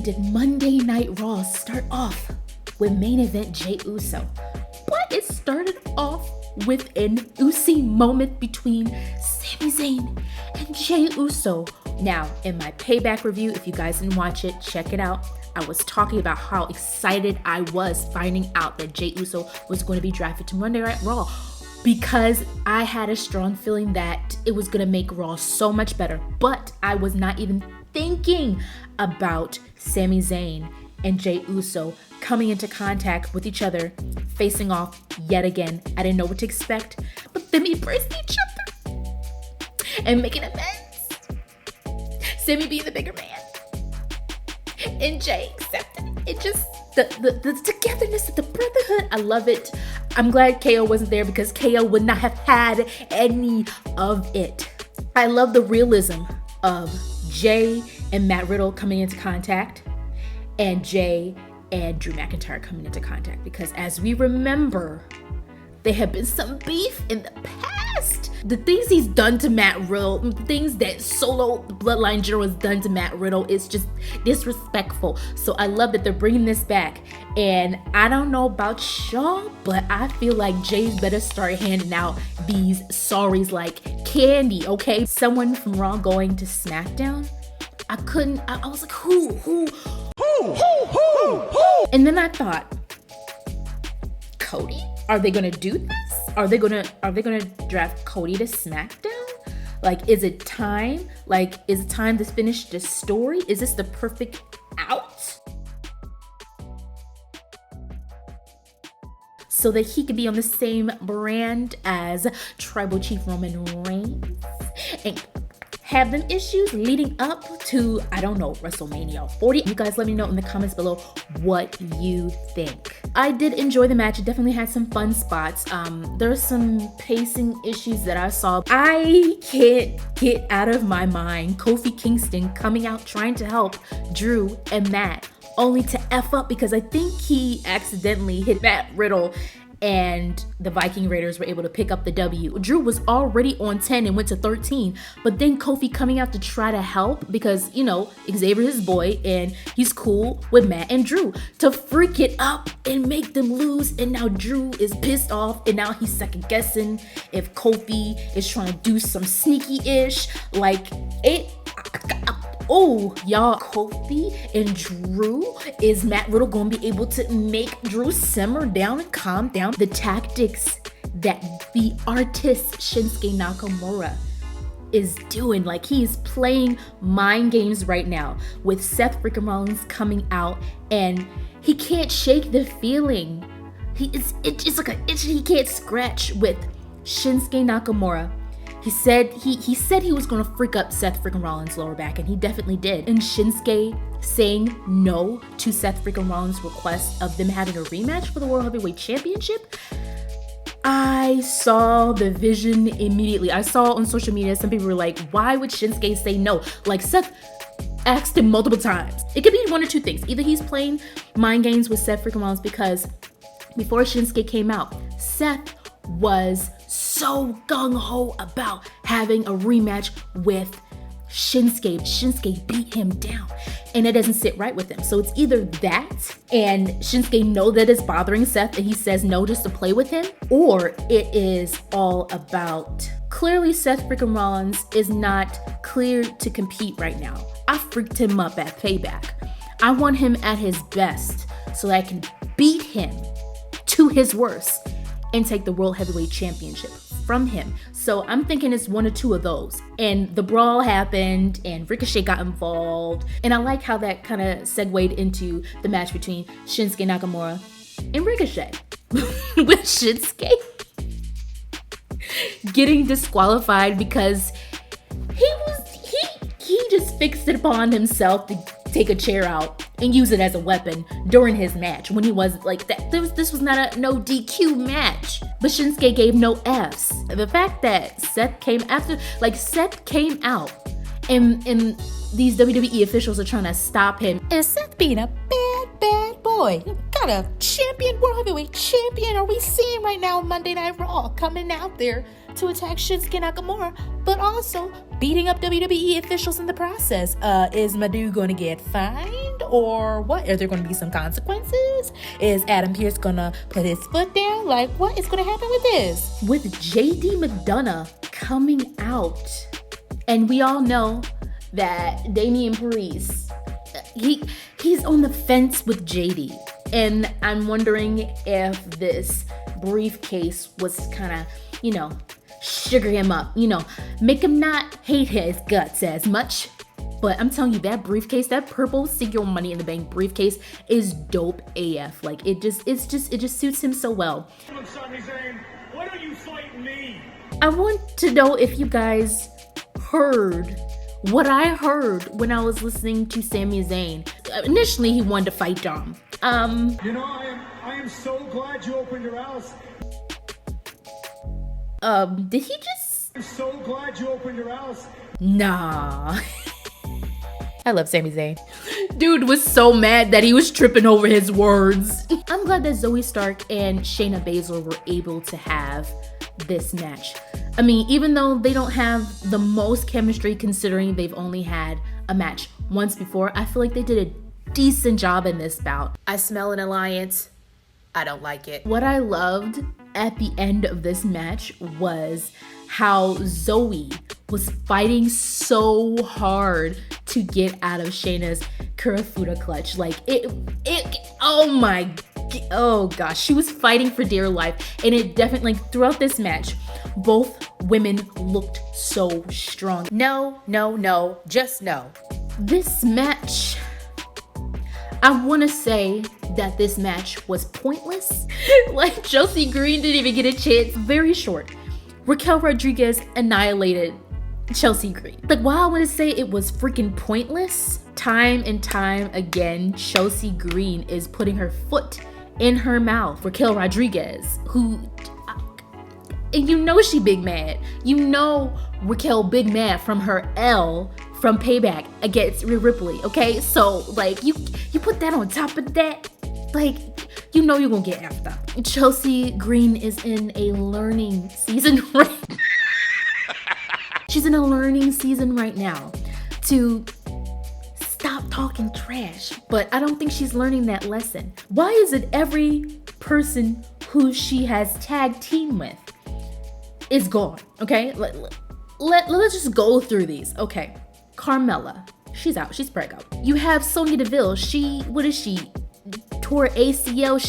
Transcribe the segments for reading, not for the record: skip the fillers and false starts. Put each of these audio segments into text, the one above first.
did Monday Night Raw start off with main event Jey Uso, but it started off with an Usi moment between Sami Zayn and Jey Uso. Now, in my payback review, if you guys didn't watch it, check it out. I was talking about how excited I was finding out that Jey Uso was going to be drafted to Monday Night Raw, because I had a strong feeling that it was going to make Raw so much better. But I was not even thinking about Sami Zayn and Jey Uso coming into contact with each other, facing off yet again. I didn't know what to expect, but then we embraced each other and making amends. Sami being the bigger man and Jey accepted it. It just, the togetherness of the brotherhood, I love it. I'm glad KO wasn't there, because KO would not have had any of it. I love the realism of Jey and Matt Riddle coming into contact, and Jey and Drew McIntyre coming into contact, because as we remember, there have been some beef in the past. The things he's done to Matt Riddle, the things that Solo Bloodline General has done to Matt Riddle is just disrespectful. So I love that they're bringing this back. And I don't know about y'all, but I feel like Jey's better start handing out these sorries like candy, okay? Someone from Raw going to SmackDown, I was like, who? And then I thought, Cody? Are they gonna do this? Are they gonna draft Cody to SmackDown? Like, is it time? Like, is it time to finish this story? Is this the perfect out? So that he could be on the same brand as Tribal Chief Roman Reigns and have them issues leading up to, I don't know, WrestleMania 40. You guys let me know in the comments below what you think. I did enjoy the match. It definitely had some fun spots. There's some pacing issues that I saw. I can't get out of my mind Kofi Kingston coming out trying to help Drew and Matt, only to F up because I think he accidentally hit Matt Riddle and the Viking Raiders were able to pick up the W. Drew was already on 10 and went to 13, but then Kofi coming out to try to help because, you know, Xavier's his boy and he's cool with Matt and Drew, to freak it up and make them lose. And now Drew is pissed off and now he's second guessing if Kofi is trying to do some sneaky-ish. Like, oh, y'all, Kofi and Drew, is Matt Riddle going to be able to make Drew simmer down and calm down? The tactics that the artist Shinsuke Nakamura is doing, like, he is playing mind games right now with Seth freaking Rollins coming out, and he can't shake the feeling. It's like an itch he can't scratch with Shinsuke Nakamura. He said he was gonna freak up Seth freaking Rollins' lower back, and he definitely did. And Shinsuke saying no to Seth freaking Rollins' request of them having a rematch for the World Heavyweight Championship. I saw the vision immediately. I saw on social media some people were like, why would Shinsuke say no? Like, Seth asked him multiple times. It could be one or two things. Either he's playing mind games with Seth freaking Rollins, because before Shinsuke came out, Seth was so gung-ho about having a rematch with Shinsuke. Shinsuke beat him down, and it doesn't sit right with him. So it's either that, and Shinsuke know that it's bothering Seth, and he says no just to play with him, or it is all about, clearly Seth freaking Rollins is not cleared to compete right now. I freaked him up at Payback. I want him at his best so that I can beat him to his worst and take the World Heavyweight Championship from him. So I'm thinking it's one or two of those. And the brawl happened and Ricochet got involved. And I like how that kind of segued into the match between Shinsuke Nakamura and Ricochet. With Shinsuke getting disqualified because he just fixed it upon himself to take a chair out and use it as a weapon during his match when he was like that. This was not a no DQ match, but Shinsuke gave no Fs. The fact that Seth came after, like, Seth came out and these WWE officials are trying to stop him. And Seth being a bad boy. Got a champion, World Heavyweight Champion, are we seeing right now on Monday Night Raw, coming out there to attack Shinsuke Nakamura, but also beating up WWE officials in the process. Is Madhu going to get fined or what? Are there going to be some consequences? Is Adam Pearce going to put his foot down? Like, what is going to happen with this? With JD McDonagh coming out, and we all know that Damian Priest, he's on the fence with JD, and I'm wondering if this briefcase was kind of, sugar him up, make him not hate his guts as much. But I'm telling you, that briefcase, that purple Secure Money in the Bank briefcase is dope AF. Like, it just suits him so well. Sami Zayn, why don't you fight me? I want to know if you guys heard what I heard when I was listening to Sami Zayn. Initially, he wanted to fight Dom. I am so glad you opened your house. Did he just? I'm so glad you opened your house. Nah. I love Sami Zayn. Dude was so mad that he was tripping over his words. I'm glad that Zoey Stark and Shayna Baszler were able to have this match. I mean, even though they don't have the most chemistry considering they've only had a match once before, I feel like they did a decent job in this bout. I smell an alliance. I don't like it. What I loved at the end of this match was how Zoey was fighting so hard to get out of Shayna's Karafuda clutch. Like oh gosh, she was fighting for dear life. And it definitely, throughout this match, both women looked so strong. No, just no. This match, I want to say that this match was pointless. Like, Chelsea Green didn't even get a chance. Very short. Raquel Rodriguez annihilated Chelsea Green. Like, while I want to say it was freaking pointless, time and time again, Chelsea Green is putting her foot in her mouth. Raquel Rodriguez, who, and she big mad. Raquel big mad from her L from Payback against Rhea Ripley, okay? So, like, you put that on top of that, like, you're gonna get after. Chelsea Green is in a learning season She's in a learning season right now to stop talking trash, but I don't think she's learning that lesson. Why is it every person who she has tag team with is gone, okay? Let's just go through these. Okay, Carmella, she's out, she's prego. You have Sonya Deville, what is she? Tore ACL,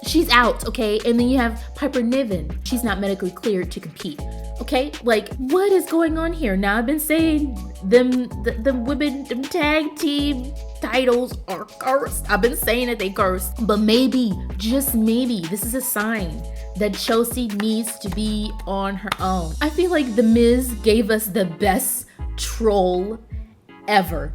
she's out, okay? And then you have Piper Niven, she's not medically cleared to compete, okay? Like, what is going on here? Now, I've been saying the women, them tag team titles are cursed. I've been saying that they cursed, but maybe, just maybe, this is a sign that Chelsea needs to be on her own. I feel like The Miz gave us the best troll ever.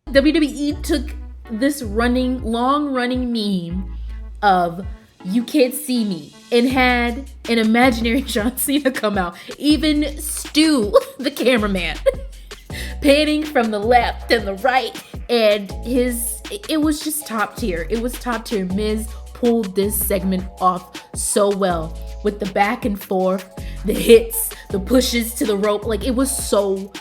WWE took this long-running meme of "you can't see me" and had an imaginary John Cena come out. Even Stu, the cameraman, panning from the left and the right, and it was just top tier. It was top tier. Miz pulled this segment off so well with the back and forth, the hits, the pushes to the rope. Like, it was so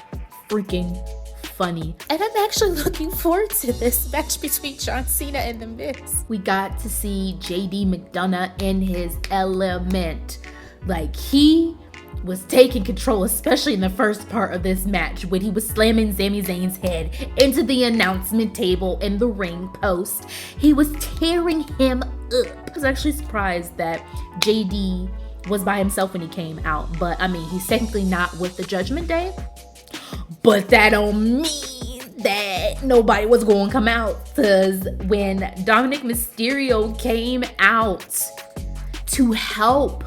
freaking funny. And I'm actually looking forward to this match between John Cena and The Miz. We got to see JD McDonagh in his element. Like, he was taking control, especially in the first part of this match when he was slamming Sami Zayn's head into the announcement table and the ring post. He was tearing him up. I was actually surprised that JD was by himself when he came out, but I mean, he's technically not with the Judgment Day. But that don't mean that nobody was going to come out, because when Dominic Mysterio came out to help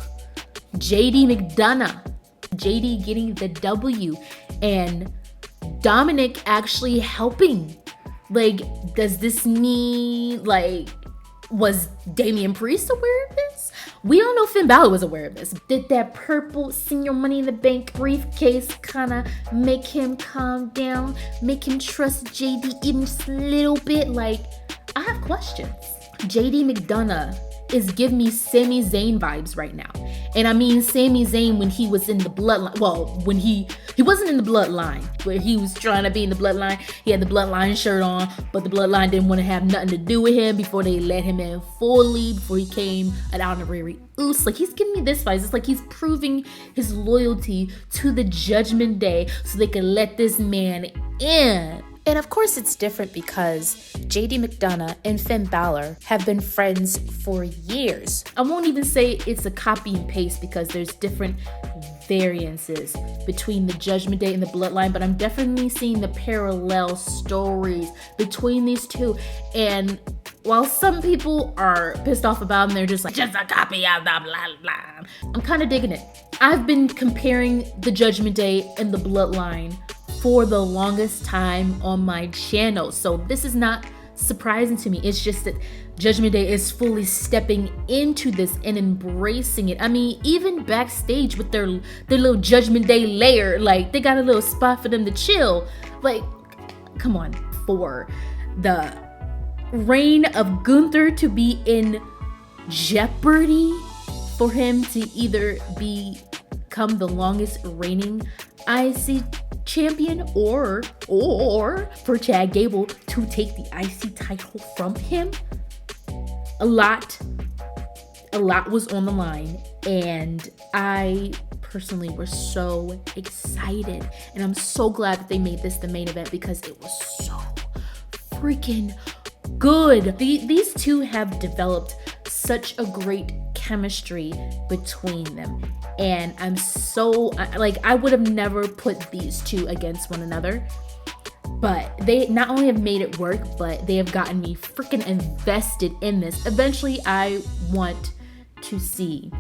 JD McDonagh, JD getting the W, and Dominic actually helping. Like, does this mean, like, was Damian Priest aware of this? We all know Finn Balor was aware of this. Did that purple Senior Money in the Bank briefcase kind of make him calm down, make him trust JD even just a little bit? Like, I have questions. JD McDonagh is giving me Sami Zayn vibes right now. And I mean Sami Zayn when he was in the bloodline. Well, when he wasn't in the bloodline, where he was trying to be in the bloodline. He had the bloodline shirt on, but the bloodline didn't want to have nothing to do with him before they let him in fully, before he came an honorary Uso. Like, he's giving me this vibes. It's like he's proving his loyalty to the Judgment Day so they can let this man in. And of course it's different because JD McDonagh and Finn Balor have been friends for years. I won't even say it's a copy and paste because there's different variances between the Judgment Day and the Bloodline, but I'm definitely seeing the parallel stories between these two. And while some people are pissed off about them, they're just like, just a copy of the Bloodline. I'm kind of digging it. I've been comparing the Judgment Day and the Bloodline for the longest time on my channel, so this is not surprising to me. It's just that Judgment Day is fully stepping into this and embracing it. I mean, even backstage with their little Judgment Day lair, like, they got a little spot for them to chill. Like, come on. For the reign of Gunther to be in jeopardy, for him to either become the longest reigning IC champion or for Chad Gable to take the IC title from him, a lot was on the line, and I personally was so excited, and I'm so glad that they made this the main event because it was so freaking good. These two have developed such a great chemistry between them, and I'm so, like, I would have never put these two against one another, but they not only have made it work, but they have gotten me freaking invested in this. Eventually I want to see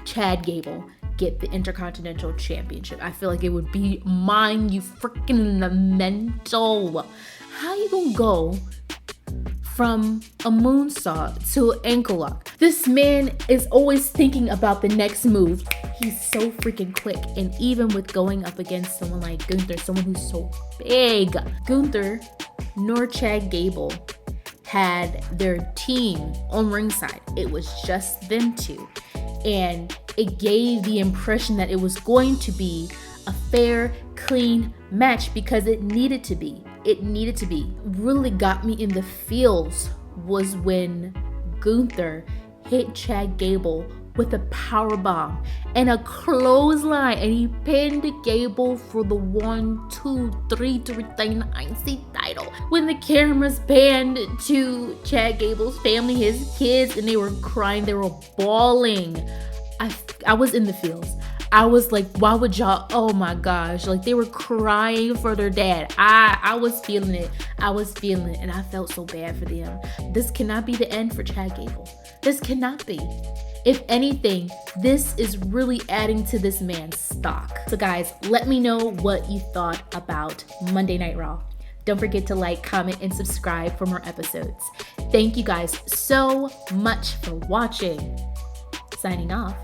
Chad Gable get the Intercontinental Championship. I feel like it would be monumental. How you gonna go from a moonsault to an ankle lock? This man is always thinking about the next move. He's so freaking quick. And even with going up against someone like Gunther, someone who's so big, Gunther nor Chad Gable had their team on ringside. It was just them two. And it gave the impression that it was going to be a fair, clean match because it needed to be. It needed to be. Really got me in the feels was when Gunther hit Chad Gable with a power bomb and a clothesline, and he pinned Gable for the 1, 2, 3 to retain the IC title. When the cameras panned to Chad Gable's family, his kids, and they were crying, they were bawling, I was in the feels. I was like, why would y'all, oh my gosh, like, they were crying for their dad. I was feeling it. I was feeling it, and I felt so bad for them. This cannot be the end for Chad Gable. This cannot be. If anything, this is really adding to this man's stock. So guys, let me know what you thought about Monday Night Raw. Don't forget to like, comment, and subscribe for more episodes. Thank you guys so much for watching. Signing off.